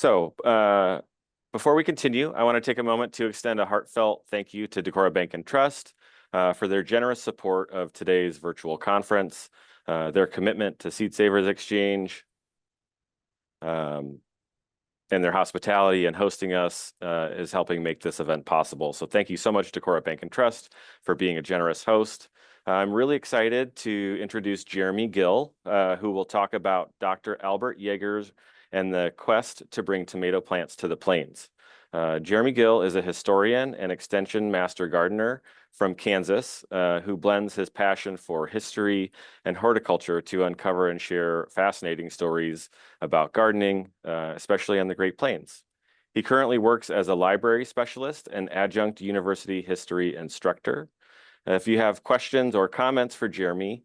Before we continue, I want to take a moment to extend a heartfelt thank you to Decorah Bank and Trust for their generous support of today's virtual conference, their commitment to Seed Savers Exchange, and their hospitality and hosting us is helping make this event possible. So thank you so much, Decorah Bank and Trust, for being a generous host. I'm really excited to introduce Jeremy Gill, who will talk about Dr. Albert Yeager's and the quest to bring tomato plants to the plains. Jeremy Gill is a historian and extension master gardener from Kansas, who blends his passion for history and horticulture to uncover and share fascinating stories about gardening, especially on the Great Plains. He currently works as a library specialist and adjunct university history instructor. If you have questions or comments for Jeremy,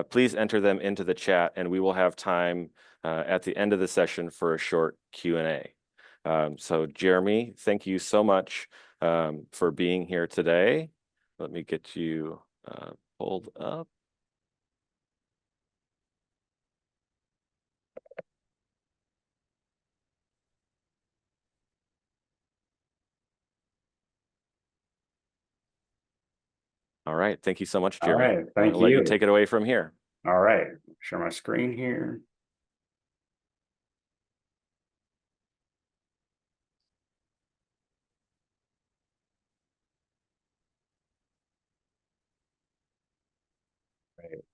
please enter them into the chat, and we will have time at the end of the session for a short Q&A. So Jeremy, thank you so much for being here today. Let me get you pulled up. All right, thank you so much, Jeremy. All right, thank I'll let you take it away from here. All right, share my screen here. Right.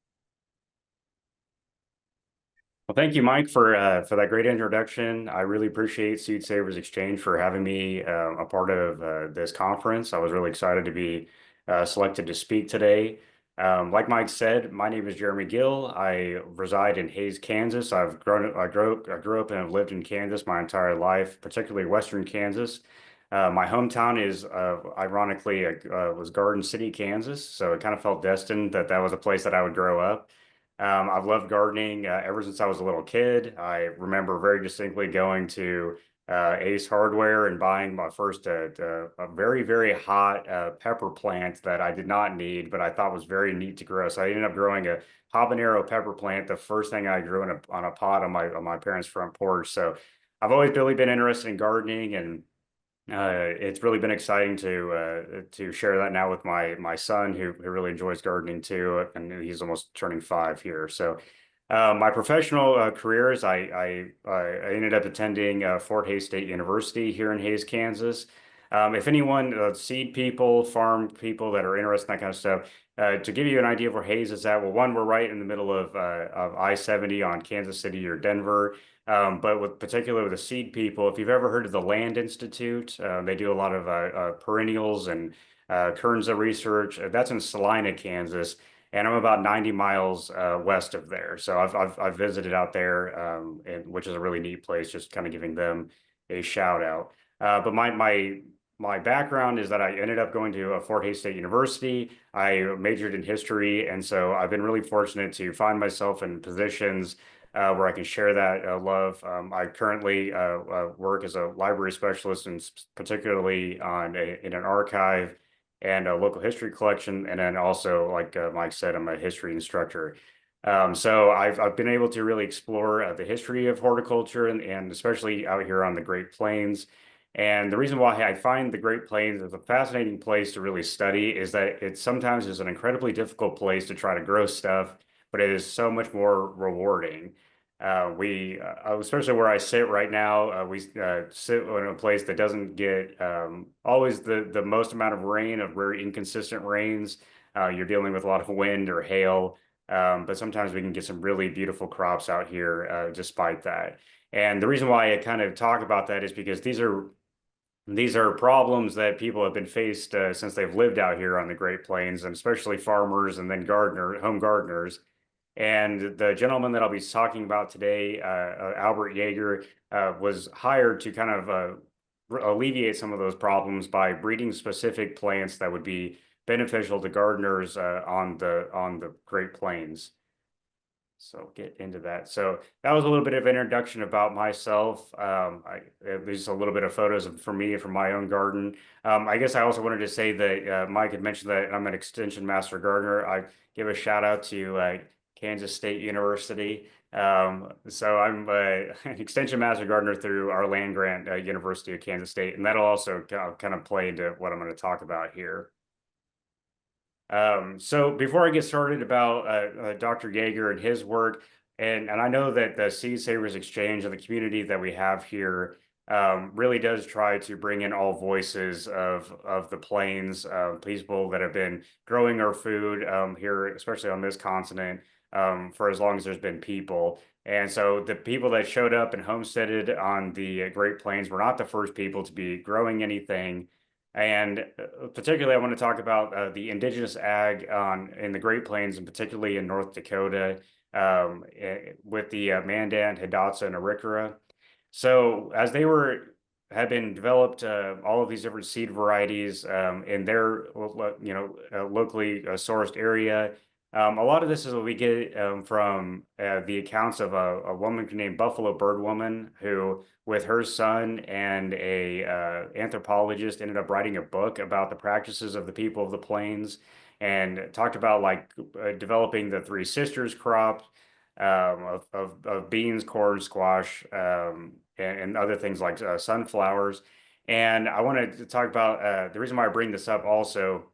Well, thank you, Mike, for that great introduction. I really appreciate Seed Savers Exchange for having me a part of this conference. I was really excited to be selected to speak today. Like Mike said, my name is Jeremy Gill. I reside in Hays, Kansas. I grew up and have lived in Kansas my entire life, particularly Western Kansas. My hometown is, ironically, was Garden City, Kansas. So it kind of felt destined that that was a place that I would grow up. I've loved gardening ever since I was a little kid. I remember very distinctly going to Ace Hardware and buying my first a very, very hot pepper plant that I did not need, but I thought was very neat to grow. So I ended up growing a habanero pepper plant, the first thing I grew on a pot on my parents' front porch. So I've always really been interested in gardening, and it's really been exciting to share that now with my son, who really enjoys gardening too, and he's almost turning 5 here. So, my professional careers, I ended up attending Fort Hays State University here in Hays, Kansas. If anyone, seed people, farm people that are interested in that kind of stuff, to give you an idea of where Hays is at, well, one, we're right in the middle of I-70 on Kansas City or Denver. But particularly with the seed people, if you've ever heard of the Land Institute, they do a lot of perennials and Kernza research. That's in Salina, Kansas, and I'm about 90 miles west of there. So I've visited out there, which is a really neat place. Just kind of giving them a shout out. But my background is that I ended up going to Fort Hays State University. I majored in history, and so I've been really fortunate to find myself in positions where I can share that love. I currently work as a library specialist, and particularly in an archive and a local history collection. And then also, like Mike said, I'm a history instructor. So I've been able to really explore the history of horticulture, and especially out here on the Great Plains. And the reason why I find the Great Plains is a fascinating place to really study is that it sometimes is an incredibly difficult place to try to grow stuff, but it is so much more rewarding. Especially where I sit right now, we sit in a place that doesn't get always the most amount of rain, of very inconsistent rains. You're dealing with a lot of wind or hail, but sometimes we can get some really beautiful crops out here despite that. And the reason why I kind of talk about that is because these are problems that people have been faced since they've lived out here on the Great Plains, and especially farmers and then home gardeners. And the gentleman that I'll be talking about today, Albert Yeager, was hired to kind of alleviate some of those problems by breeding specific plants that would be beneficial to gardeners on the Great Plains. So get into that. So that was a little bit of introduction about myself. There's a little bit of photos from me from my own garden. I guess I also wanted to say that Mike had mentioned that I'm an extension master gardener. I give a shout out to Kansas State University. So I'm an extension master gardener through our land grant, University of Kansas State, and that'll also kind of play into what I'm going to talk about here. So before I get started about Dr. Yeager and his work, and I know that the Seed Savers Exchange and the community that we have here really does try to bring in all voices of the plains, people that have been growing our food here, especially on this continent, for as long as there's been people. And so the people that showed up and homesteaded on the Great Plains were not the first people to be growing anything. And particularly, I want to talk about the indigenous ag in the Great Plains, and particularly in North Dakota, with the Mandan, Hidatsa, and Arikara. So as they had been developed, all of these different seed varieties in their locally sourced area. A lot of this is what we get from the accounts of a woman named Buffalo Bird Woman, who, with her son and a anthropologist, ended up writing a book about the practices of the people of the plains, and talked about like developing the Three Sisters crop of beans, corn, squash, and other things like sunflowers. And I wanted to talk about the reason why I bring this up also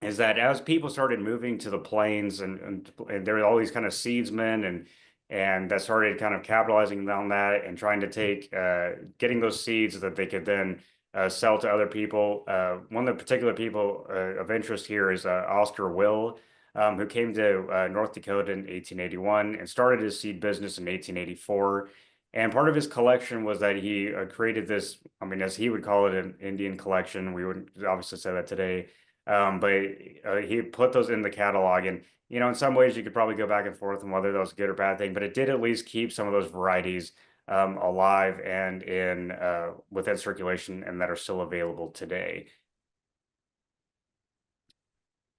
is that as people started moving to the plains, and there were all these kind of seedsmen and that started kind of capitalizing on that and trying to take getting those seeds that they could then sell to other people. One of the particular people of interest here is Oscar Will, who came to North Dakota in 1881 and started his seed business in 1884. And part of his collection was that he created this, I mean, as he would call it, an Indian collection. We wouldn't obviously say that today. But he put those in the catalog, and in some ways you could probably go back and forth on whether that was a good or bad thing, but it did at least keep some of those varieties alive and in within circulation, and that are still available today.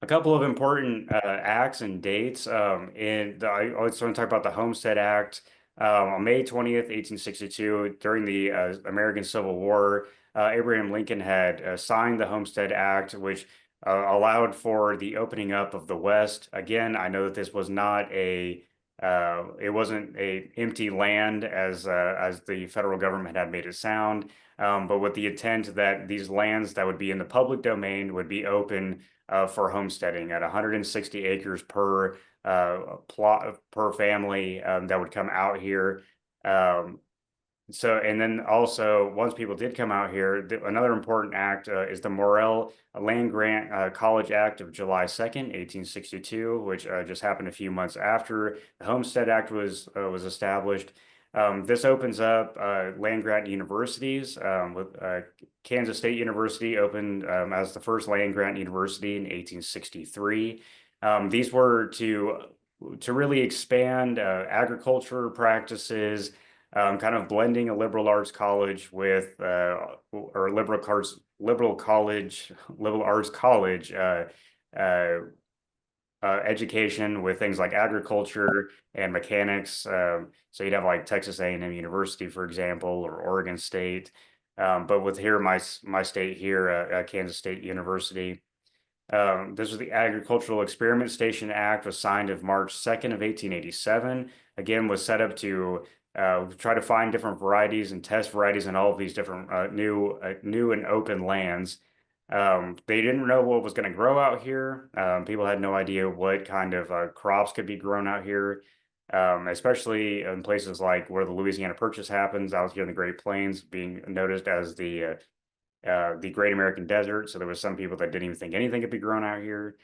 A couple of important acts and dates. I always want to talk about the Homestead Act. On May 20th, 1862, during the American Civil War, Abraham Lincoln had signed the Homestead Act, which allowed for the opening up of the West. Again, I know that this was not it wasn't a empty land as the federal government had made it sound, but with the intent that these lands that would be in the public domain would be open for homesteading at 160 acres per plot per family that would come out here. And then also, once people did come out here, another important act is the Morrill Land Grant College Act of July 2nd, 1862, which just happened a few months after the Homestead Act was established. This opens up land grant universities. With Kansas State University opened as the first land grant university in 1863. These were to really expand agriculture practices, kind of blending a liberal arts college with or liberal arts college education with things like agriculture and mechanics. So you'd have like Texas A&M University, for example, or Oregon State. But with here, my state here, Kansas State University. This was the Agricultural Experiment Station Act, was signed of March 2nd of 1887. Again, was set up to try to find different varieties and test varieties in all of these different new and open lands. They didn't know what was going to grow out here. People had no idea what kind of crops could be grown out here, especially in places like where the Louisiana Purchase happens, out here in the Great Plains, being noticed as the Great American Desert. So there was some people that didn't even think anything could be grown out here.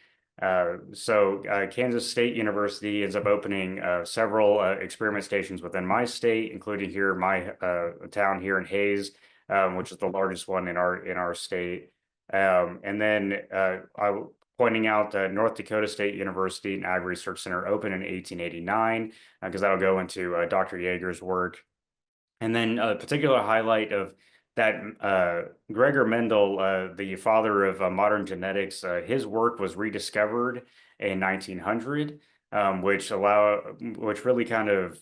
So Kansas State University ends up opening several experiment stations within my state, including here my town here in Hayes, which is the largest one in our state. And then pointing out North Dakota State University and Ag Research Center opened in 1889, because that'll go into Dr. Yeager's work. And then a particular highlight of that, Gregor Mendel, the father of modern genetics, his work was rediscovered in 1900, which really kind of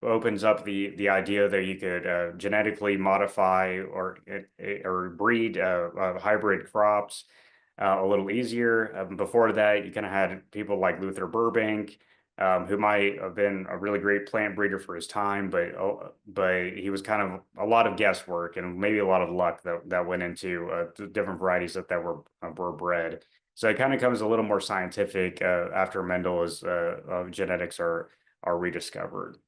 opens up the idea that you could genetically modify or breed hybrid crops a little easier. Before that, you kind of had people like Luther Burbank, who might have been a really great plant breeder for his time, but he was kind of a lot of guesswork and maybe a lot of luck that went into the different varieties that were bred. So it kind of comes a little more scientific after Mendel's genetics are rediscovered.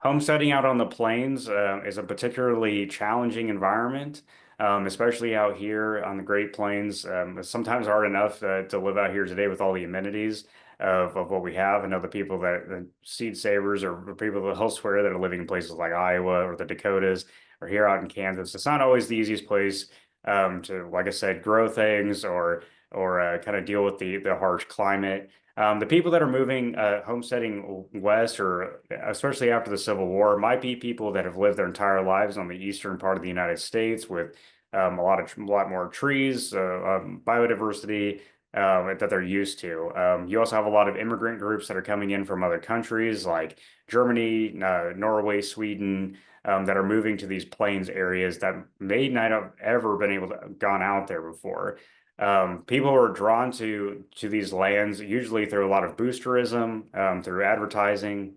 Homesteading out on the plains is a particularly challenging environment, especially out here on the Great Plains. It's sometimes hard enough to live out here today with all the amenities of what we have. I know the people that seed savers or people elsewhere that are living in places like Iowa or the Dakotas or here out in Kansas. It's not always the easiest place to, like I said, grow things or kind of deal with the harsh climate. The people that are moving, homesteading west, or especially after the Civil War, might be people that have lived their entire lives on the eastern part of the United States with a lot more trees, biodiversity that they're used to. You also have a lot of immigrant groups that are coming in from other countries like Germany, Norway, Sweden, that are moving to these plains areas that may not have ever been able to gone out there before. People are drawn to these lands usually through a lot of boosterism, through advertising,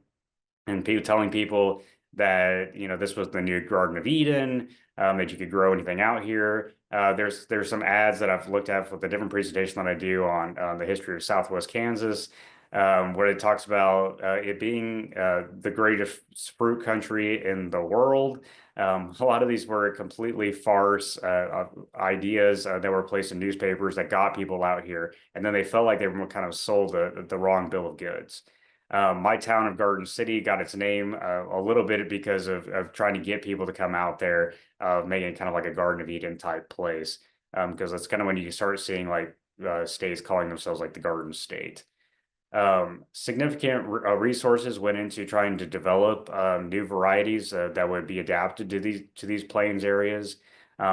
and people telling people that this was the new Garden of Eden, that you could grow anything out here. There's some ads that I've looked at for the different presentation that I do on the history of Southwest Kansas, where it talks about it being the greatest fruit country in the world. A lot of these were completely farce ideas that were placed in newspapers that got people out here, and then they felt like they were kind of sold the wrong bill of goods. My town of Garden City got its name a little bit because of trying to get people to come out there, making it kind of like a Garden of Eden type place. Because that's kind of when you start seeing like states calling themselves like the Garden State. Significant resources went into trying to develop new varieties that would be adapted to these plains areas.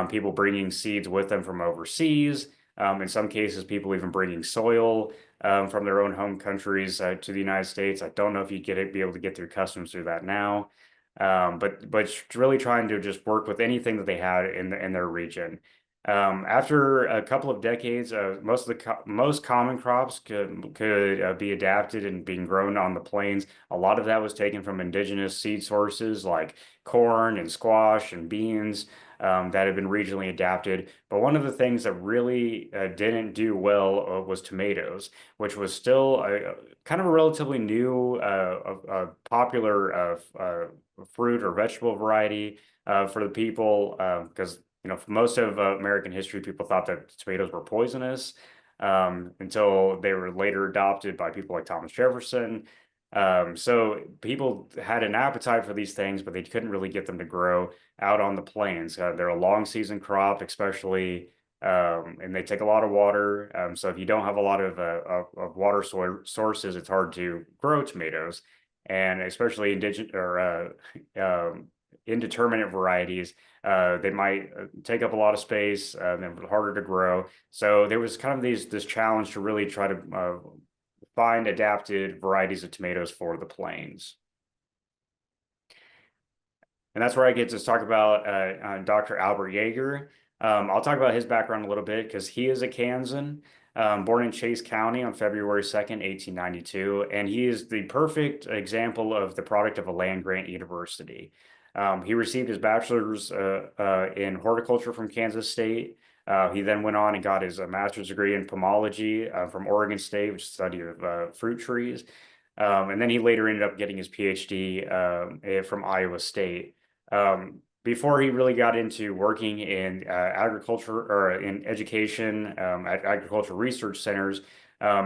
People bringing seeds with them from overseas. In some cases, people even bringing soil from their own home countries to the United States. I don't know if you'd be able to get through customs through that now, but really trying to just work with anything that they had in their region. After a couple of decades, most of the most common crops could be adapted and being grown on the plains. A lot of that was taken from indigenous seed sources like corn and squash and beans that had been regionally adapted. But one of the things that really didn't do well was tomatoes, which was still kind of a relatively new, popular fruit or vegetable variety for the people because for most of American history, people thought that tomatoes were poisonous until they were later adopted by people like Thomas Jefferson. So people had an appetite for these things, but they couldn't really get them to grow out on the plains. They're a long season crop, especially, and they take a lot of water. So if you don't have a lot of water sources, it's hard to grow tomatoes, and especially indigenous or indeterminate varieties. They might take up a lot of space, and they're harder to grow. So there was kind of this challenge to really try to find adapted varieties of tomatoes for the plains. And that's where I get to talk about Dr. Albert Yeager. I'll talk about his background a little bit because he is a Kansan, born in Chase County on February 2nd, 1892, and he is the perfect example of the product of a land-grant university. He received his bachelor's in horticulture from Kansas State. He then went on and got his master's degree in pomology from Oregon State, which is the study of fruit trees. And then he later ended up getting his PhD from Iowa State. Before he really got into working in agriculture or in education at agricultural research centers,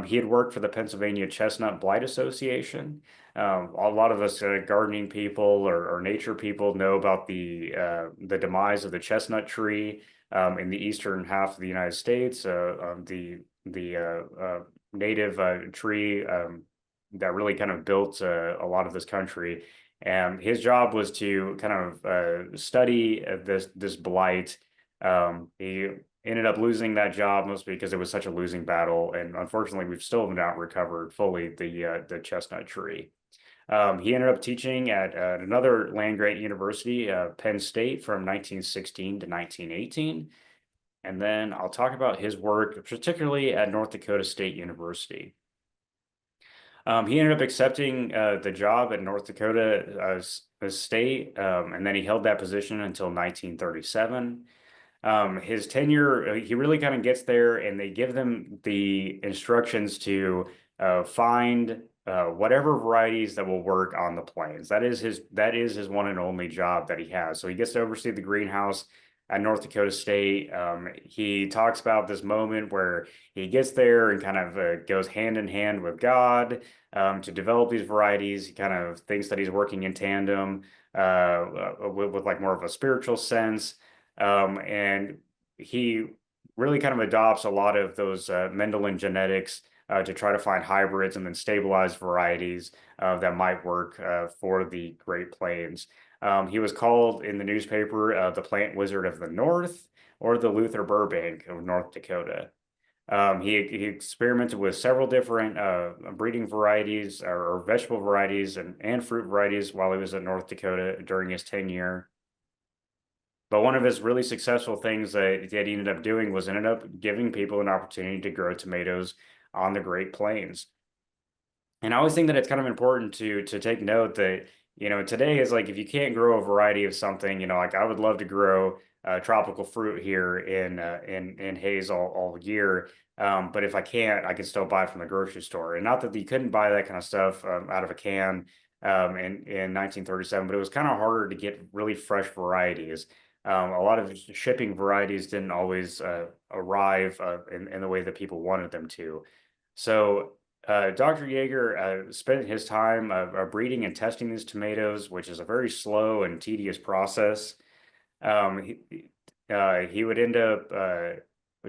he had worked for the Pennsylvania Chestnut Blight Association. A lot of us gardening people or nature people know about the demise of the chestnut tree in the eastern half of the United States. The native tree that really kind of built a lot of this country. And his job was to kind of study this blight. He ended up losing that job mostly because it was such a losing battle, and unfortunately, we've still not recovered fully the chestnut tree. He ended up teaching at another land grant university, Penn State, from 1916 to 1918. and then I'll talk about his work, particularly at North Dakota State University. He ended up accepting the job at North Dakota State, and then he held that position until 1937. His tenure, he really kind of gets there, and they give them the instructions to find whatever varieties that will work on the plains. That is his one and only job that he has. So he gets to oversee the greenhouse at North Dakota State. He talks about this moment where he gets there and kind of goes hand in hand with God to develop these varieties. He kind of thinks that he's working in tandem with like more of a spiritual sense. And he really kind of adopts a lot of those Mendelian genetics to try to find hybrids and then stabilize varieties that might work for the Great Plains. He was called in the newspaper the plant wizard of the North, or the Luther Burbank of North Dakota. He experimented with several different breeding varieties or vegetable varieties and fruit varieties while he was at North Dakota during his tenure. But one of his really successful things that he ended up doing was ended up giving people an opportunity to grow tomatoes on the Great Plains. And I always think that it's kind of important to take note that, today is like if you can't grow a variety of something, like I would love to grow tropical fruit here in Hayes all year. But if I can't, I can still buy it from the grocery store. And not that you couldn't buy that kind of stuff out of a can in 1937, but it was kind of harder to get really fresh varieties. A lot of shipping varieties didn't always arrive in the way that people wanted them to. So Dr. Yeager spent his time breeding and testing these tomatoes, which is a very slow and tedious process. He would end up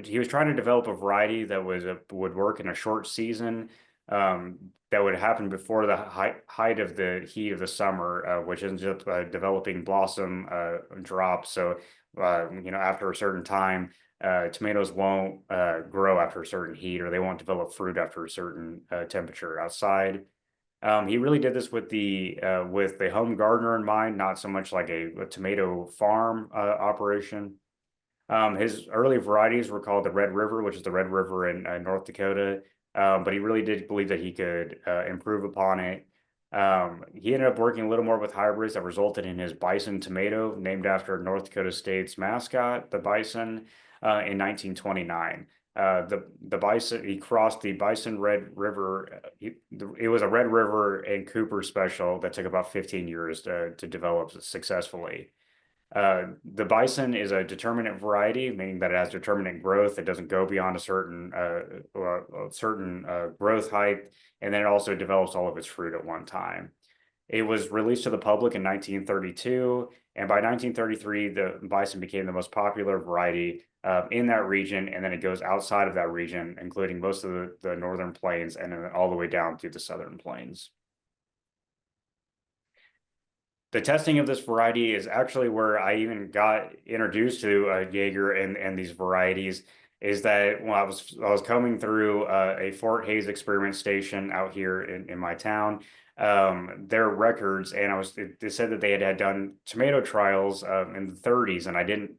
he was trying to develop a variety that would work in a short season that would happen before the height of the heat of the summer, which ends up developing blossom drops. So after a certain time, tomatoes won't grow after a certain heat, or they won't develop fruit after a certain temperature outside. He really did this with the home gardener in mind, not so much like a tomato farm operation. His early varieties were called the Red River, which is the Red River in North Dakota. But he really did believe that he could improve upon it. He ended up working a little more with hybrids that resulted in his Bison tomato, named after North Dakota State's mascot, the Bison, in 1929. The Bison, he crossed the Bison Red River. It was a Red River and Cooper special that took about 15 years to develop successfully. The Bison is a determinate variety, meaning that it has determinate growth. It doesn't go beyond a certain growth height, and then it also develops all of its fruit at one time. It was released to the public in 1932, and by 1933, the Bison became the most popular variety in that region, and then it goes outside of that region, including most of the northern plains and then all the way down through the southern plains. The testing of this variety is actually where I even got introduced to Yeager and these varieties. Is that when I was coming through a Fort Hays experiment station out here in my town, their records, and they said that they had done tomato trials in the 30s, and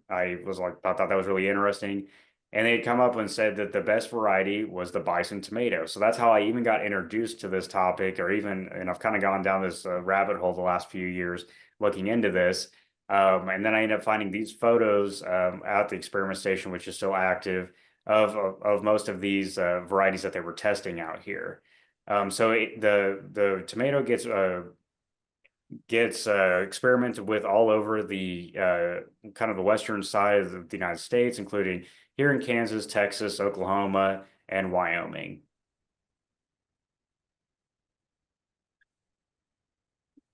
I was like thought that was really interesting. And they had come up and said that the best variety was the Bison tomato. So that's how I even got introduced to this topic, and I've kind of gone down this rabbit hole the last few years looking into this. And then I ended up finding these photos at the experiment station, which is still active, of most of these varieties that they were testing out here. So the tomato gets experimented with all over the kind of the western side of the United States, including here in Kansas, Texas, Oklahoma, and Wyoming.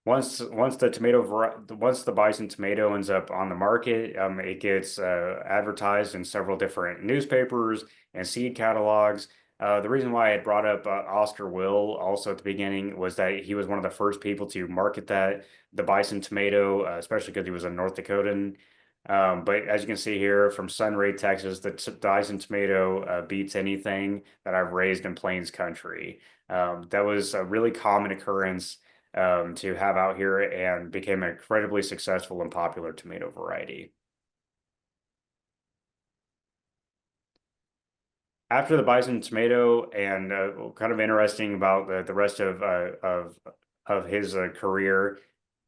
Once the Bison tomato ends up on the market, it gets advertised in several different newspapers and seed catalogs. The reason why I had brought up Oscar Will also at the beginning was that he was one of the first people to market the Bison tomato, especially because he was a North Dakotan. But as you can see here from Sunray, Texas, the Bison tomato beats anything that I've raised in Plains country. That was a really common occurrence to have out here, and became an incredibly successful and popular tomato variety. after the Bison tomato, and kind of interesting about the rest of his career.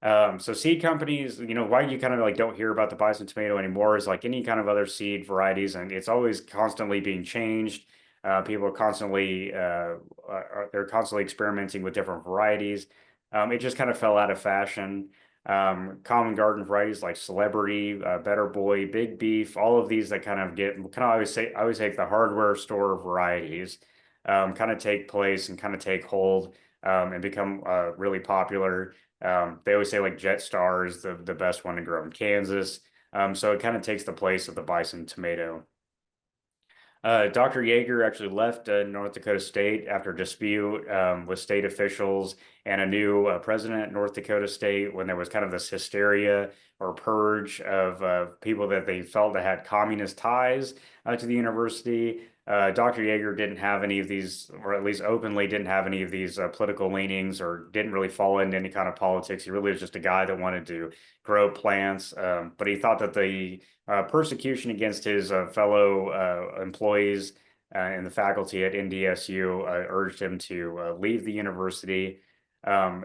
So seed companies, why you kind of like don't hear about the Bison tomato anymore is like any kind of other seed varieties, and it's always constantly being changed. People are constantly they're constantly experimenting with different varieties. It just kind of fell out of fashion. Common garden varieties like Celebrity, Better Boy, Big Beef, all of these that kind of I always take the hardware store varieties, kind of take place and kind of take hold, and become really popular. They always say like Jetstar is the best one to grow in Kansas. So it kind of takes the place of the Bison tomato. Dr. Yeager actually left North Dakota State after a dispute with state officials and a new president at North Dakota State when there was kind of this hysteria or purge of people that they felt that had communist ties to the university. Dr. Yeager didn't have any of these, or at least openly didn't have any of these political leanings, or didn't really fall into any kind of politics. He really was just a guy that wanted to grow plants, but he thought that the persecution against his fellow employees and the faculty at NDSU urged him to leave the university.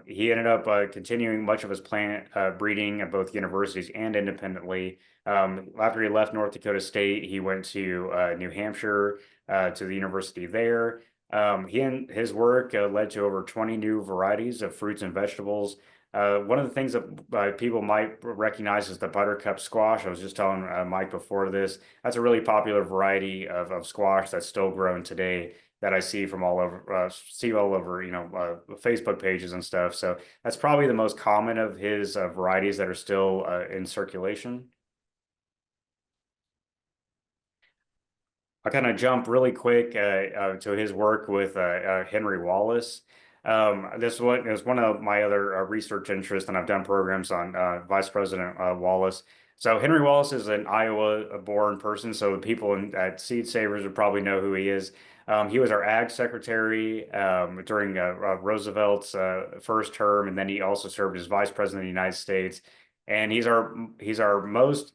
He ended up continuing much of his plant breeding at both universities and independently. After he left North Dakota State, he went to New Hampshire to the university there. He and his work led to over 20 new varieties of fruits and vegetables. One of the things that people might recognize is the buttercup squash. I was just telling Mike before this. That's a really popular variety of squash that's still grown today that I see from all over, Facebook pages and stuff. So that's probably the most common of his varieties that are still in circulation. I'll kind of jump really quick to his work with Henry Wallace. This one is one of my other research interests, and I've done programs on Vice President Wallace. So Henry Wallace is an Iowa-born person, so the people at Seed Savers would probably know who he is. He was our ag secretary during Roosevelt's first term, and then he also served as vice president of the United States. And he's our most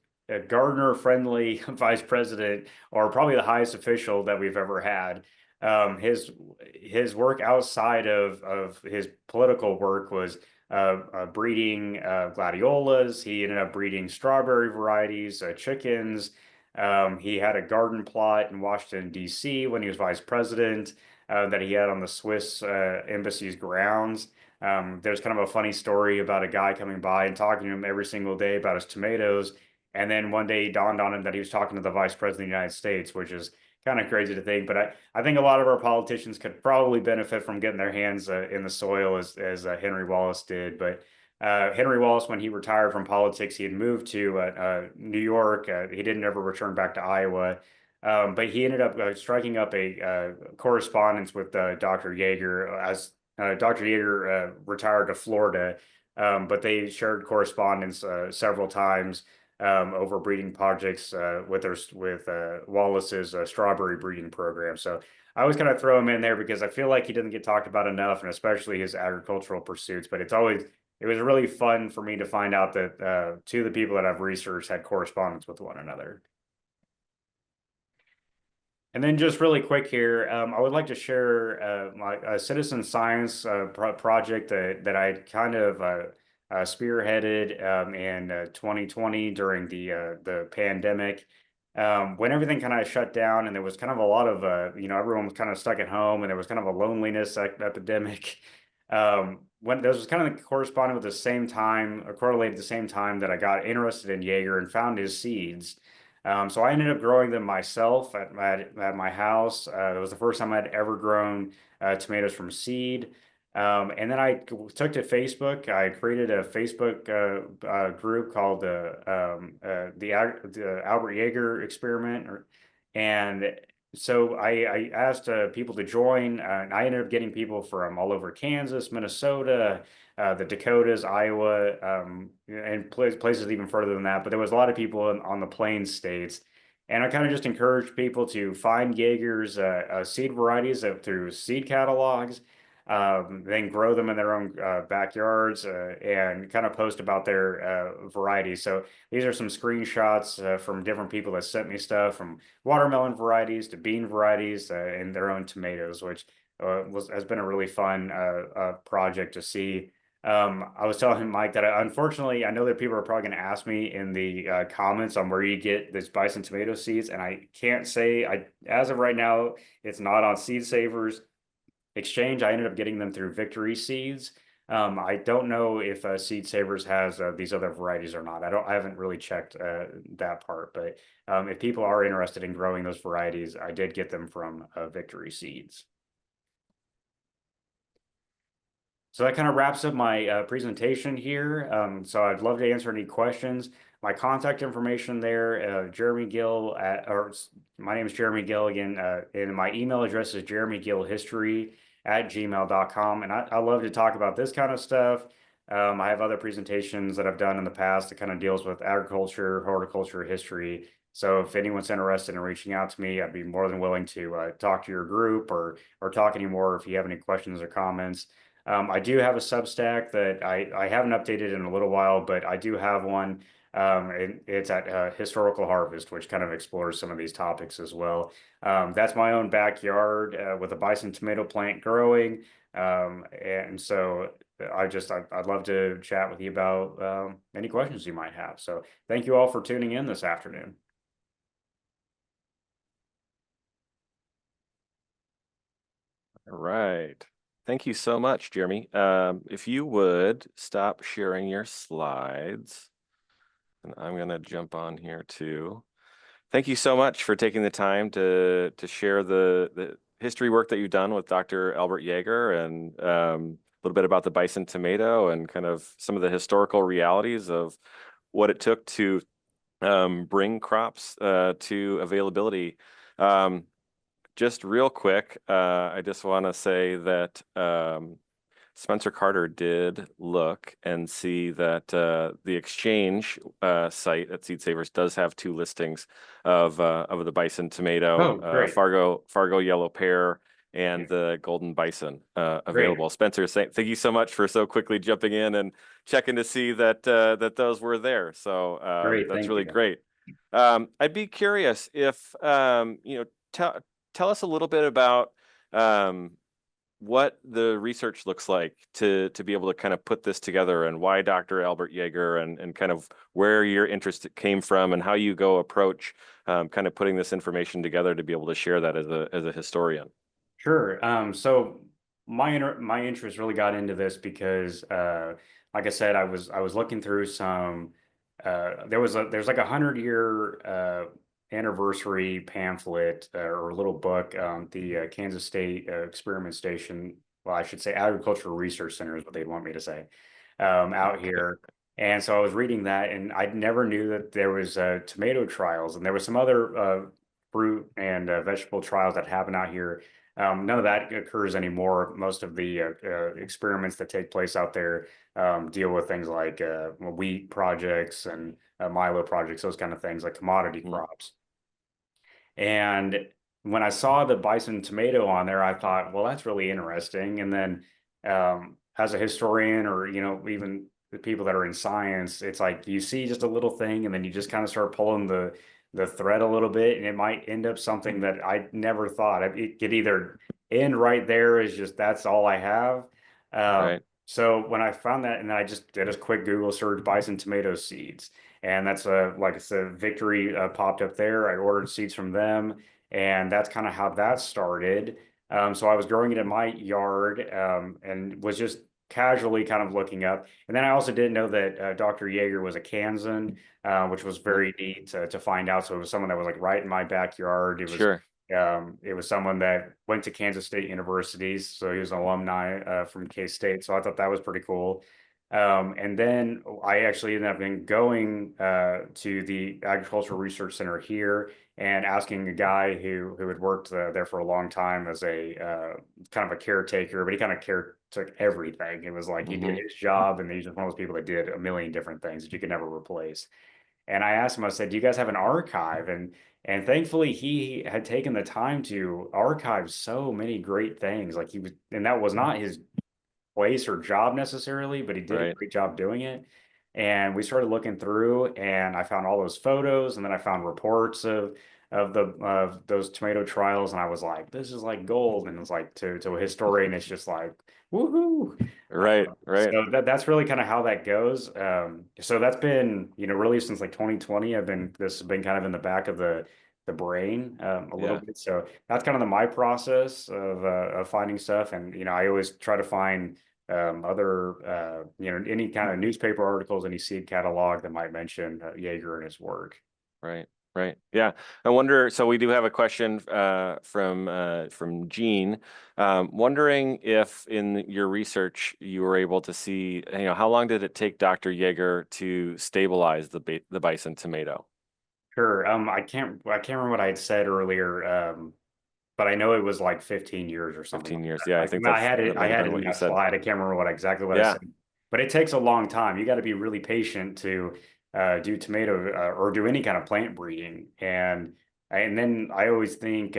gardener-friendly vice president, or probably the highest official that we've ever had. His work outside of his political work was breeding gladiolas. He ended up breeding strawberry varieties, chickens. He had a garden plot in Washington, D.C. when he was vice president that he had on the Swiss embassy's grounds. There's kind of a funny story about a guy coming by and talking to him every single day about his tomatoes. And then one day it dawned on him that he was talking to the vice president of the United States, which is kind of crazy to think. But I think a lot of our politicians could probably benefit from getting their hands in the soil as Henry Wallace did. But Henry Wallace, when he retired from politics, he had moved to New York. He didn't ever return back to Iowa. But he ended up striking up a correspondence with Dr. Yeager as Dr. Yeager retired to Florida. But they shared correspondence several times over breeding projects with Wallace's strawberry breeding program. So I always kind of throw him in there because I feel like he doesn't get talked about enough, and especially his agricultural pursuits. But it was really fun for me to find out that two of the people that I've researched had correspondence with one another. And then just really quick here, I would like to share my citizen science project that I kind of spearheaded in 2020 during the pandemic, when everything kind of shut down and there was kind of a lot of everyone was kind of stuck at home and there was kind of a loneliness epidemic. When this was kind of corresponding with the same time, or correlated at the same time that I got interested in Yeager and found his seeds. So I ended up growing them myself at my house. It was the first time I'd ever grown tomatoes from seed. And then I took to Facebook. I created a Facebook group called the Albert Yeager Experiment, and so I asked people to join, and I ended up getting people from all over Kansas, Minnesota, the Dakotas, Iowa, and places even further than that. But there was a lot of people on the Plains states. And I kind of just encouraged people to find Yeager's seed varieties through seed catalogs. then grow them in their own backyards and kind of post about their varieties. So these are some screenshots from different people that sent me stuff, from watermelon varieties to bean varieties and their own tomatoes, which has been a really fun project to see. I was telling Mike that unfortunately, I know that people are probably going to ask me in the comments on where you get this Bison tomato seeds, and I can't say, as of right now, it's not on Seed Savers Exchange. I ended up getting them through Victory Seeds. I don't know if Seed Savers has these other varieties or not. I haven't really checked that part, but if people are interested in growing those varieties, I did get them from Victory Seeds. So that kind of wraps up my presentation here. So I'd love to answer any questions. My contact information there, Jeremy Gill or my name is Jeremy Gill again, and my email address is jeremygillhistory@gmail.com. And I love to talk about this kind of stuff. I have other presentations that I've done in the past that kind of deals with agriculture, horticulture, history. So if anyone's interested in reaching out to me, I'd be more than willing to talk to your group or talk anymore if you have any questions or comments. I do have a Substack that I haven't updated in a little while, but I do have one. It's at Historical Harvest, which kind of explores some of these topics as well. That's my own backyard with a bison tomato plant growing. And so I'd love to chat with you about any questions you might have. So thank you all for tuning in this afternoon. All right. Thank you so much, Jeremy. If you would stop sharing your slides, and I'm going to jump on here too. Thank you so much for taking the time to share the history work that you've done with Dr. Albert Yeager, and a little bit about the bison tomato and kind of some of the historical realities of what it took to bring crops to availability. Just real quick, I just want to say that Spencer Carter did look and see that the exchange site at Seed Savers does have 2 listings of the bison tomato, Fargo yellow pear, and the golden bison available. Great. Spencer, thank you so much for so quickly jumping in and checking to see that that those were there. So that's really great. I'd be curious if tell us a little bit about what the research looks like to be able to kind of put this together, and why Dr. Albert Yeager, and kind of where your interest came from, and how you go approach kind of putting this information together to be able to share that as a historian. Sure. So my interest really got into this because, like I said, I was looking through some. There's like 100-year anniversary pamphlet or little book, the Kansas State Experiment Station. Well, I should say Agricultural Research Center is what they want me to say, out here. And so I was reading that, and I never knew that there was tomato trials, and there was some other fruit and vegetable trials that happen out here. None of that occurs anymore. Most of the experiments that take place out there deal with things like wheat projects and milo projects, those kind of things, like commodity crops. And when I saw the bison tomato on there, I thought, well, that's really interesting. And then as a historian, or even the people that are in science, it's like you see just a little thing, and then you just kind of start pulling the thread a little bit, and it might end up something that I never thought. It could either end right there as just that's all I have. Right. So when I found that, and I just did a quick Google search, bison tomato seeds, and that's like I said, Victory popped up there. I ordered seeds from them, and that's kind of how that started. So I was growing it in my yard, and was just casually kind of looking up. And then I also didn't know that Dr. Yeager was a Kansan, which was very neat to find out. So it was someone that was like right in my backyard. It was Sure. it was someone that went to Kansas State University, so he was an alumni from K-State. So I thought that was pretty cool. And then I actually ended up going to the Agricultural Research Center here and asking a guy who had worked there for a long time as a kind of a caretaker, but he kind of took everything. It was like he did his job, and he's just one of those people that did a million different things that you could never replace. And I asked him, I said, "Do you guys have an archive?" And thankfully, he had taken the time to archive so many great things. Like he was, and that was not his place or job necessarily, but he did a Right. great job doing it. And we started looking through, and I found all those photos, and then I found reports of those tomato trials, and I was like, this is like gold. And it's like to a historian, it's just like woohoo. Right. Right. So that's really kind of how that goes. So that's been, really since like 2020. This has been kind of in the back of the brain a little Yeah. bit. So that's kind of my process of finding stuff. And I always try to find other any kind of newspaper articles, any seed catalog that might mention Yeager and his work. Right. Right. Yeah. I wonder, so we do have a question from Gene. Wondering if in your research you were able to see, how long did it take Dr. Yeager to stabilize the Bison tomato? Sure. I can't remember what I had said earlier. But I know it was like 15 years or something 15 like years. Yeah, I that. think I had that it, I might have had been it in what you that said. slide. I can't remember exactly what I Yeah. said, but it takes a long time. You got to be really patient to do tomato or do any kind of plant breeding. And then I always think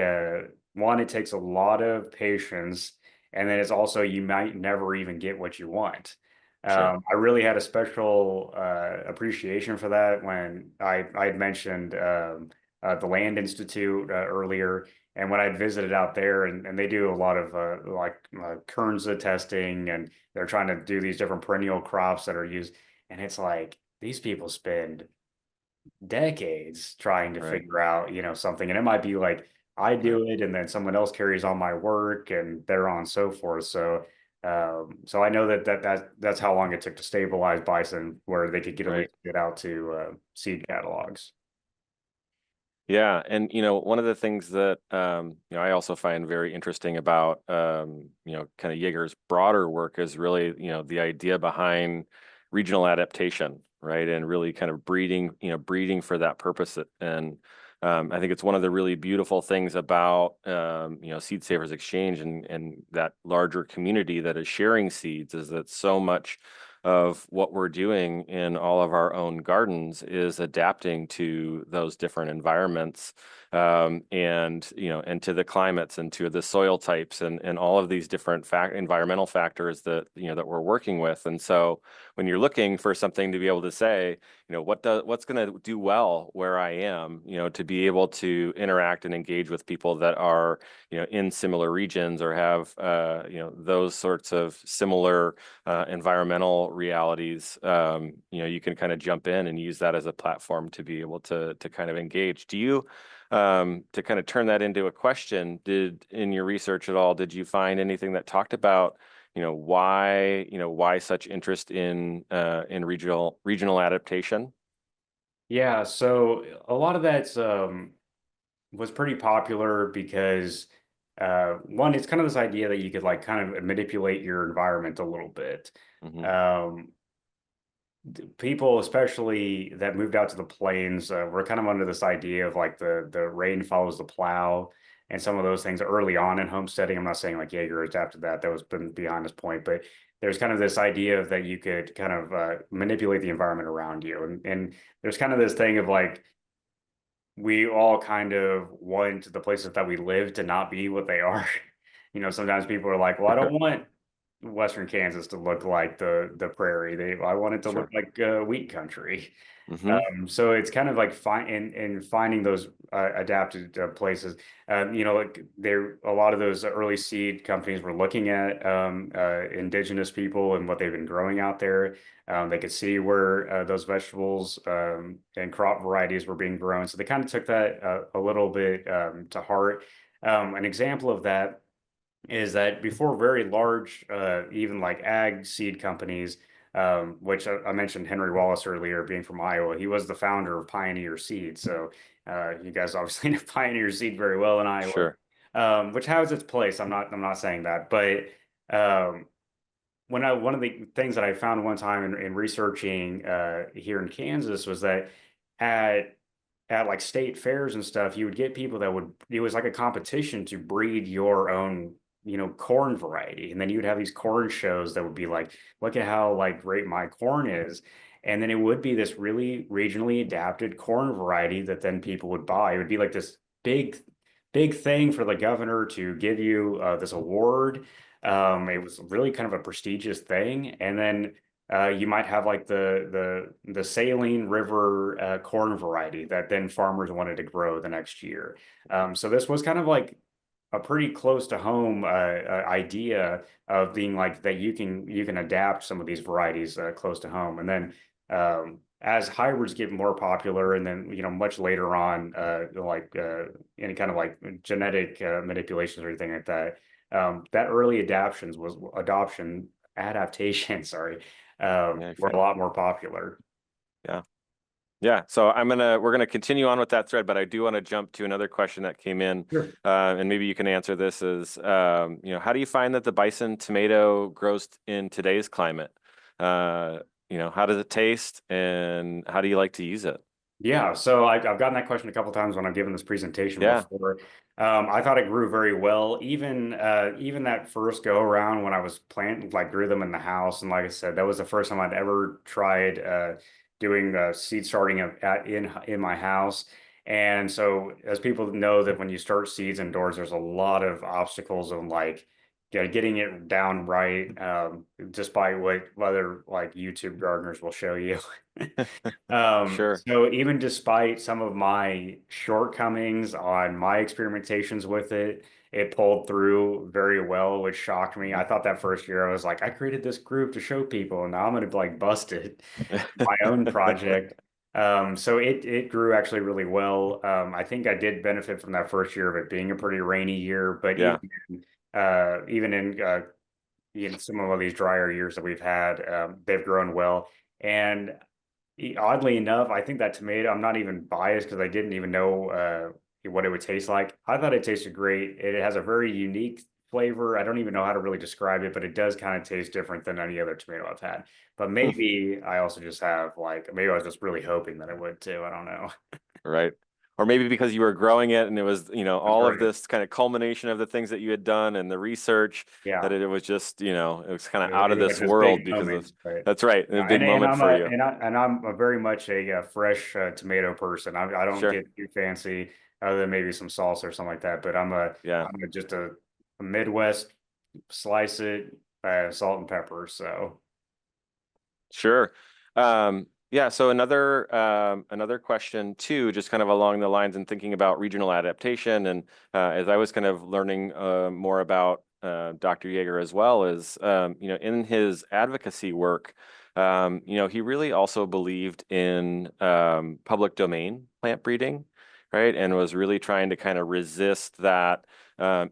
one, it takes a lot of patience, and then it's also you might never even get what you want. Sure. I really had a special appreciation for that when I had mentioned the Land Institute earlier. And when I visited out there, and they do a lot of Kernza testing, and they're trying to do these different perennial crops that are used. And it's like these people spend decades trying to Right. figure out, something. And it might be like I Right. do it, and then someone else carries on my work, and they're on and so forth. So I know that's how long it took to stabilize Bison, where they could get at Right. least get out to seed catalogs. Yeah, and one of the things that I also find very interesting about kind of Yeager's broader work is really the idea behind regional adaptation, right? And really kind of breeding for that purpose. And I think it's one of the really beautiful things about Seed Savers Exchange and that larger community that is sharing seeds is that so much of what we're doing in all of our own gardens is adapting to those different environments, and to the climates and to the soil types and all of these different environmental factors that we're working with. And so when you're looking for something to be able to say, what's going to do well where I am, to be able to interact and engage with people that are in similar regions or have those sorts of similar environmental realities, you can kind of jump in and use that as a platform to be able to kind of engage. Do you, to kind of turn that into a question, in your research at all, did you find anything that talked about, why such interest in regional adaptation? Yeah, so a lot of that's was pretty popular because one, it's kind of this idea that you could like kind of manipulate your environment a little bit. Hmm. Um, People, especially that moved out to the plains, were kind of under this idea of like the rain follows the plow and some of those things early on in homesteading. I'm not saying like Yeager adapted that; that was been beyond his point, but there's kind of this idea of that you could kind of manipulate the environment around you, and there's kind of this thing of like we all kind of want the places that we live to not be what they are. Sometimes people are like, well, I don't want Western Kansas to look like the prairie. I want it to look Sure. like wheat country. Hmm. So it's kind of like in finding those adapted places. Like there, a lot of those early seed companies were looking at indigenous people and what they've been growing out there. They could see where those vegetables and crop varieties were being grown. So they kind of took that a little bit to heart. An example of that is that before very large, even like ag seed companies, which I mentioned Henry Wallace earlier, being from Iowa, he was the founder of Pioneer Seed. So you guys obviously know Pioneer Seed very well in Iowa, Sure. which has its place. I'm not saying that, but um, one of the things that I found one time in researching here in Kansas was that at like state fairs and stuff, you would get people that would, it was like a competition to breed your own, corn variety. And then you'd have these corn shows that would be like, look at how like great my corn is. And then it would be this really regionally adapted corn variety that then people would buy. It would be like this big thing for the governor to give you this award. It was really kind of a prestigious thing. And then you might have like the saline river corn variety that then farmers wanted to grow the next year. So this was kind of like a pretty close to home idea of being like that you can adapt some of these varieties close to home. And then as hybrids get more popular, and then much later on, any kind of like genetic manipulations or anything like that, that early adaptation, sorry, Yeah, were a fine. lot more popular. Yeah. Yeah, so we're gonna continue on with that thread, but I do want to jump to another question that came in, Sure. and maybe you can answer this: is how do you find that the Bison tomato grows in today's climate? How does it taste, and how do you like to use it? Yeah, so I've gotten that question a couple times when I've given this presentation Yeah. before. I thought it grew very well. Even that first go around when I was planting, like grew them in the house, and like I said, that was the first time I'd ever tried doing seed starting in my house. And so, as people know, that when you start seeds indoors, there's a lot of obstacles of like getting it down right, despite what other like YouTube gardeners will show you. Sure. So even despite some of my shortcomings on my experimentations with it, it pulled through very well, which shocked me. I thought that first year I was like, I created this group to show people, and now I'm gonna like bust it, my own project. So it grew actually really well. I think I did benefit from that first year of it being a pretty rainy year, but Yeah. even in some of these drier years that we've had, they've grown well. And oddly enough, I think that tomato, I'm not even biased because I didn't even know what it would taste like. I thought it tasted great. It has a very unique flavor. I don't even know how to really describe it, but it does kind of taste different than any other tomato I've had. But maybe I also just have like, maybe I was just really hoping that it would too. I don't know. Right. Or maybe because you were growing it and it was, That's all of right. this kind of culmination of the things that you had done and the research that Yeah. it was just, it was kind of out It of was like this this world big because of, moment, right? that's right, a Yeah, big moment for you. I'm a very much a fresh tomato person. I don't Sure. get too fancy other than maybe some salsa or something like that. But Yeah. just a Midwest slice it, salt and pepper. So Sure. Yeah, so another question too, just kind of along the lines and thinking about regional adaptation, and as I was kind of learning more about Dr. Yeager as well, is in his advocacy work, he really also believed in public domain plant breeding, right? And was really trying to kind of resist that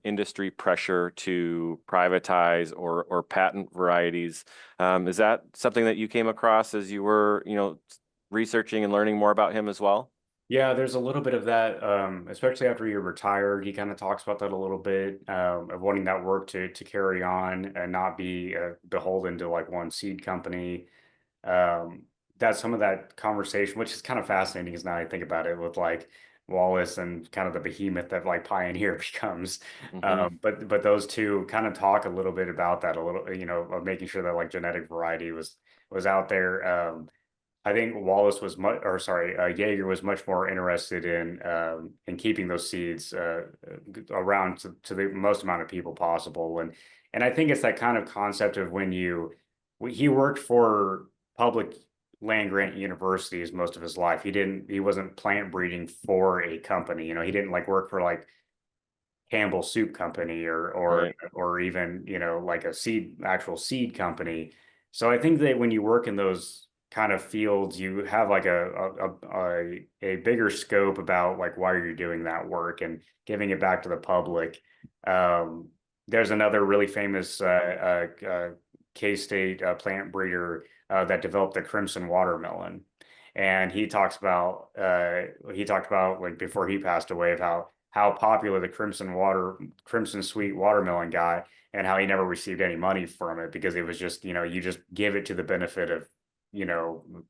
industry pressure to privatize or patent varieties. Is that something that you came across as you were, researching and learning more about him as well? yeah, there's a little bit of that, especially after you're retired. He kind of talks about that a little bit, of wanting that work to carry on and not be beholden to like one seed company. um, that's some of that conversation, which is kind of fascinating, is now I think about it with like Wallace and kind of the behemoth that like Pioneer becomes. Hmm. But those two kind of talk a little bit about that a little, of making sure that like genetic variety was out there. I think Wallace was much, or sorry, Yeager was much more interested in keeping those seeds around to the most amount of people possible, and I think it's that kind of concept of he worked for public land grant universities most of his life. He wasn't plant breeding for a company. He didn't like work for like Campbell Soup Company Right. or even, like actual seed company. So I think that when you work in those kind of fields, you have like a bigger scope about like why you're doing that work and giving it back to the public. Um, there's another really famous K-State plant breeder that developed the crimson watermelon. And he talked about like before he passed away of how popular the crimson sweet watermelon got, and how he never received any money from it because it was just, you just give it to the benefit of,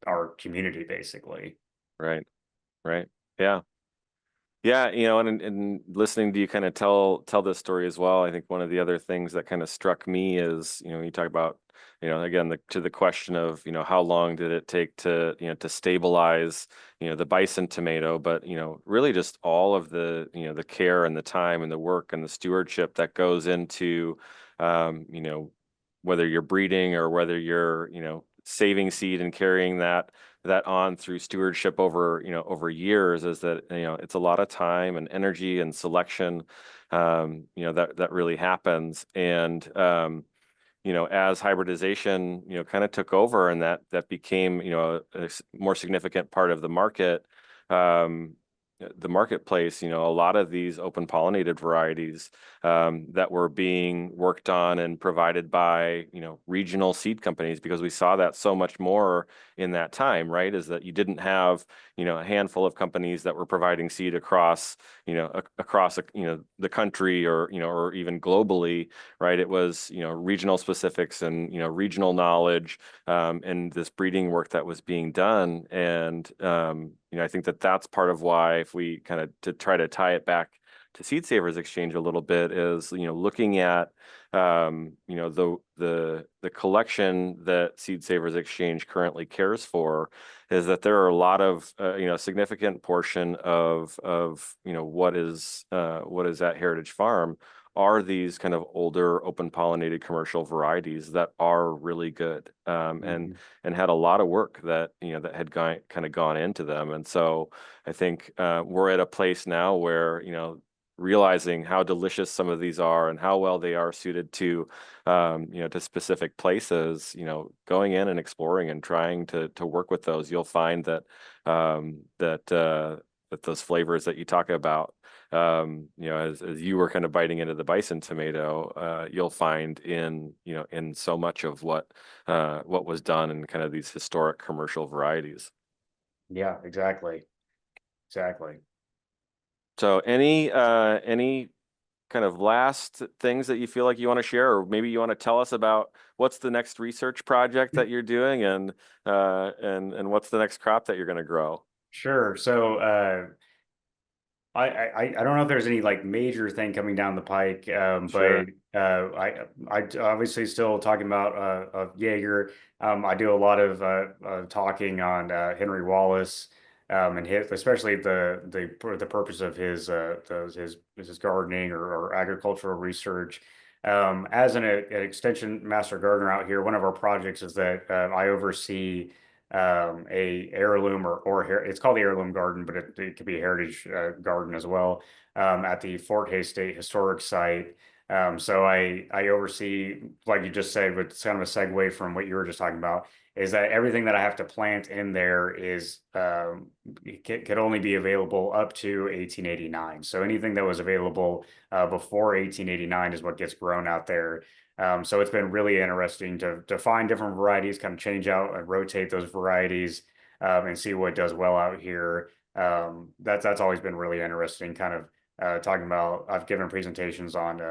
our community basically. Right. Right. Yeah. Yeah, and listening to you kind of tell this story as well, I think one of the other things that kind of struck me is, you talk about again, to the question of, how long did it take to, to stabilize, the Bison tomato, but, really just all of the, the care and the time and the work and the stewardship that goes into, whether you're breeding or whether you're, saving seed and carrying that on through stewardship over, over years, is that, it's a lot of time and energy and selection, that really happens. And, as hybridization, kind of took over and that became, a more significant part of um, the marketplace, a lot of these open pollinated varieties that were being worked on and provided by, regional seed companies, because we saw that so much more in that time, right? Is that you didn't have, a handful of companies that were providing seed across, across, the country, or, or even globally, right? It was, regional specifics and, regional knowledge, and this breeding work that was being done. And, I think that that's part of why, if we kind of to try to tie it back to Seed Savers Exchange a little bit, is, looking at, the collection that Seed Savers Exchange currently cares for, is that there are a lot of, significant portion of, what is at Heritage Farm are these kind of older open pollinated commercial varieties that are really good, and had a lot of work that, that had kind of gone into them. And so I think we're at a place now where, realizing how delicious some of these are and how well they are suited to, to specific places, going in and exploring and trying to work with those, you'll find that, that those flavors that you talk about, as you were kind of biting into the Bison tomato, you'll find in, in so much of what was done in kind of these historic commercial varieties. Yeah, exactly. Exactly. So any kind of last things that you feel like you want to share, or maybe you want to tell us about what's the next research project that you're doing, and what's the next crop that you're going to grow? Sure. So I don't know if there's any like major thing coming down the pike, but Sure. I obviously still talking about Yeager. I do a lot of talking on Henry Wallace, and his, especially the purpose of his gardening or agricultural research. As an extension master gardener out here, one of our projects is that I oversee a heirloom it's called the heirloom garden, but it could be a heritage garden as well, at the Fort Hays State Historic Site. So I oversee, like you just said, but it's kind of a segue from what you were just talking about, is that everything that I have to plant in there is could only be available up to 1889. So anything that was available before 1889 is what gets grown out there. So it's been really interesting to find different varieties, kind of change out and rotate those varieties, and see what does well out here. That's always been really interesting. Kind of talking about, I've given presentations on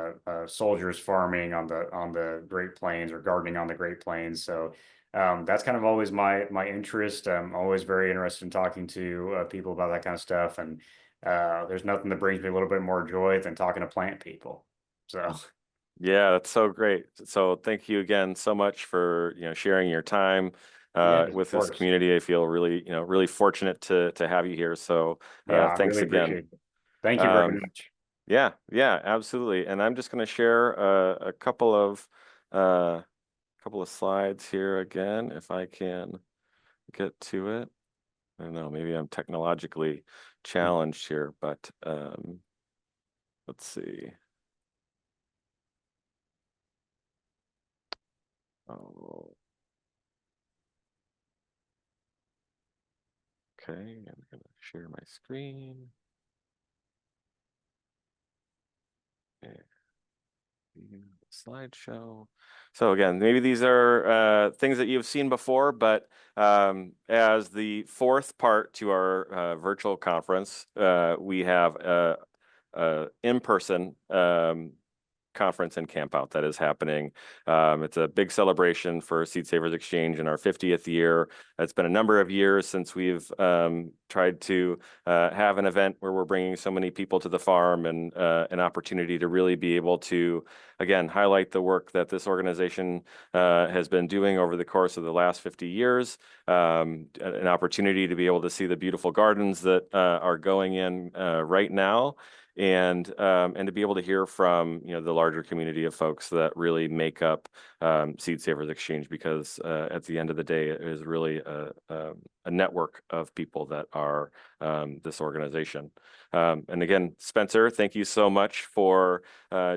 soldiers farming on the Great Plains, or gardening on the Great Plains. So that's kind of always my interest. I'm always very interested in talking to people about that kind of stuff. And there's nothing that brings me a little bit more joy than talking to plant people. So. Yeah, that's so great. So thank you again so much for, sharing your time Yeah, of with this course. community. I feel really, really fortunate to have you here. So Yeah, I thanks really again. appreciate it. Thank you very Um, much. yeah, yeah, absolutely. And I'm just going to share a uh, couple of slides here again, if I can get to it. I don't know, maybe I'm technologically challenged here, but let's see. Oh, okay, I'm going to share my screen. Okay, slideshow. So again, maybe these are things that you've seen before, but as the fourth part to our virtual conference, we have a in-person conference and camp out that is happening. It's a big celebration for Seed Savers Exchange in our 50th year. It's been a number of years since we've tried to have an event where we're bringing so many people to the farm, and an opportunity to really be able to, again, highlight the work that this organization has been doing over the course of the last 50 years. An opportunity to be able to see the beautiful gardens that are going in right now, and to be able to hear from the larger community of folks that really make up Seed Savers Exchange, because at the end of the day, it is really a network of people that are this organization. And again, Spencer, thank you so much for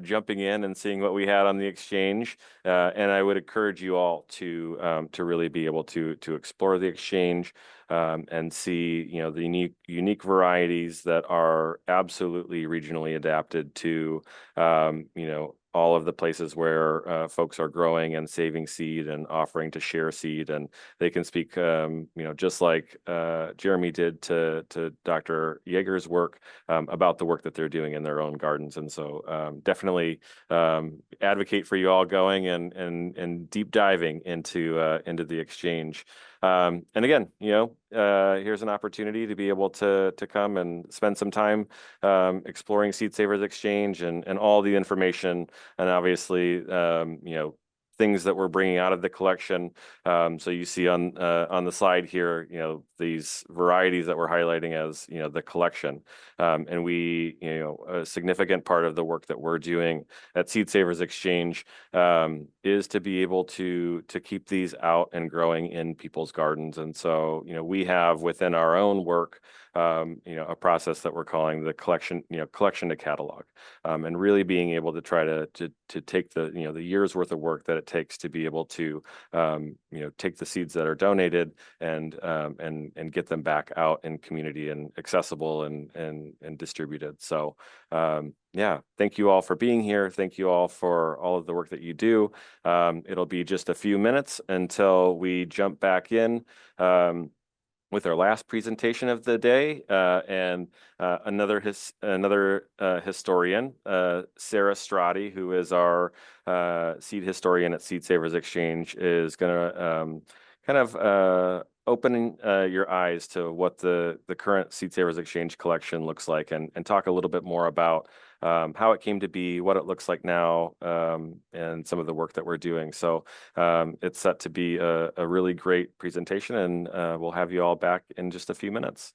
jumping in and seeing what we had on the exchange. And I would encourage you all to really be able to explore the exchange and see the unique varieties that are absolutely regionally adapted to all of the places where folks are growing and saving seed and offering to share seed. And they can speak, just like Jeremy did to Dr. Yeager's work about the work that they're doing in their own gardens. And so definitely advocate for you all going and deep diving into the exchange. And again, here's an opportunity to be able to come and spend some time exploring Seed Savers Exchange and all the information, and obviously, things that we're bringing out of the collection. So you see on the slide here, these varieties that we're highlighting as, the collection. And we, a significant part of the work that we're doing at Seed Savers Exchange is to be able to keep these out and growing in people's gardens. And so, we have within our own work, a process that we're calling the collection to catalog, and really being able to try to take the the year's worth of work that it takes to be able to take the seeds that are donated and get them back out in community and accessible and distributed. So yeah, thank you all for being here. Thank you all for all of the work that you do. It'll be just a few minutes until we jump back in with our last presentation of the day, and another historian, Sarah Strati, who is our seed historian at Seed Savers Exchange, is going to kind of open your eyes to what the current Seed Savers Exchange collection looks like, and talk a little bit more about how it came to be, what it looks like now, and some of the work that we're doing. So it's set to be a really great presentation, and we'll have you all back in just a few minutes.